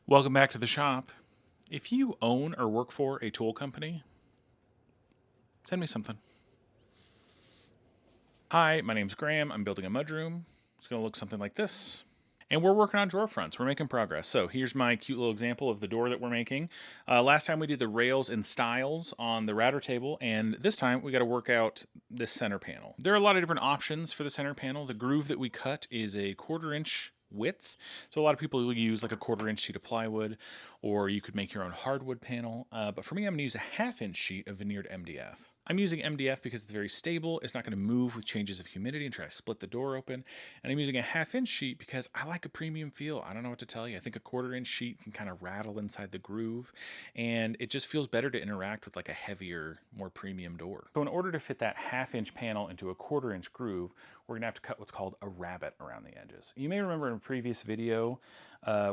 Welcome back to the shop. If you own or work for a tool company, send me something. Hi, my name's Graham. I'm building a mudroom. It's going to look something like this. And we're working on drawer fronts. We're making progress. So here's my cute little example of the door that we're making. Last time we did the rails and stiles on the router table, and this time we got to work out this center panel. There are a lot of different options for the center panel. The groove that we cut is a 1/4 inch width. So a lot of people will use like a 1/4 inch sheet of plywood, or you could make your own hardwood panel. But for me, I'm going to use a 1/2 inch sheet of veneered MDF. I'm using MDF because it's very stable. It's not going to move with changes of humidity and try to split the door open. And I'm using a 1/2 inch sheet because I like a premium feel. I don't know what to tell you. I think a 1/4 inch sheet can kind of rattle inside the groove, and it just feels better to interact with like a heavier, more premium door. So in order to fit that 1/2 inch panel into a 1/4 inch groove, we're gonna have to cut what's called a rabbet around the edges. You may remember in a previous video,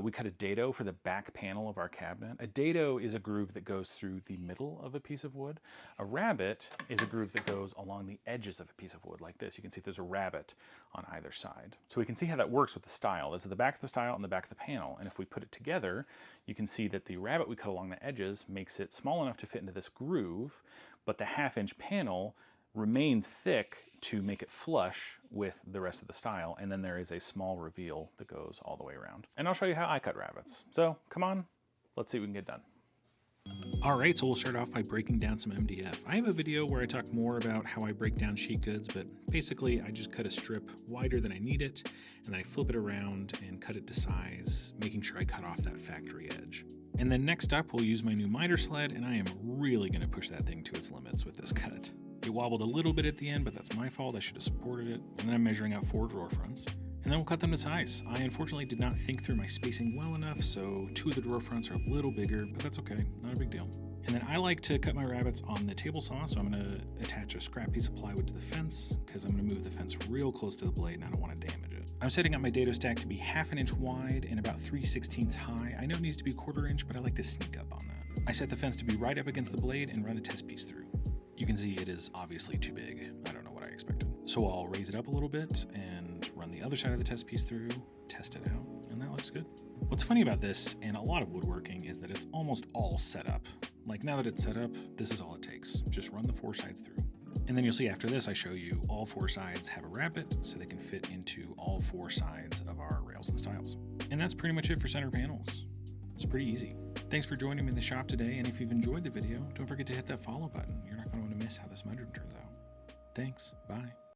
we cut a dado for the back panel of our cabinet. A dado is a groove that goes through the middle of a piece of wood. A rabbet is a groove that goes along the edges of a piece of wood like this. You can see there's a rabbet on either side. So we can see how that works with the stile. This is the back of the stile and the back of the panel. And if we put it together, you can see that the rabbet we cut along the edges makes it small enough to fit into this groove, but the 1/2 inch panel remains thick to make it flush with the rest of the stile, and then there is a small reveal that goes all the way around. And I'll show you how I cut rabbets. So come on, let's see what we can get done. All right, so we'll start off by breaking down some MDF. I have a video where I talk more about how I break down sheet goods, but basically I just cut a strip wider than I need it, and then I flip it around and cut it to size, making sure I cut off that factory edge. And then next up, we'll use my new miter sled, and I am really gonna push that thing to its limits with this cut. It wobbled a little bit at the end, but that's my fault. I should have supported it. And then I'm measuring out 4 drawer fronts. And then we'll cut them to size. I unfortunately did not think through my spacing well enough, so 2 of the drawer fronts are a little bigger, but that's okay, not a big deal. And then I like to cut my rabbets on the table saw, so I'm gonna attach a scrap piece of plywood to the fence, because I'm gonna move the fence real close to the blade and I don't wanna damage it. I'm setting up my dado stack to be 1/2 inch wide and about 3/16 high. I know it needs to be 1/4 inch, but I like to sneak up on that. I set the fence to be right up against the blade and run a test piece through. You can see it is obviously too big. I don't know what I expected. So I'll raise it up a little bit and run the other side of the test piece through, test it out, and that looks good. What's funny about this and a lot of woodworking is that it's almost all set up. Like now that it's set up, this is all it takes. Just run the 4 sides through. And then you'll see after this, I show you all 4 sides have a rabbet so they can fit into all 4 sides of our rails and stiles. And that's pretty much it for center panels. It's pretty easy. Thanks for joining me in the shop today, and if you've enjoyed the video, don't forget to hit that follow button. You're not going to want to miss how this mudroom turns out. Thanks. Bye.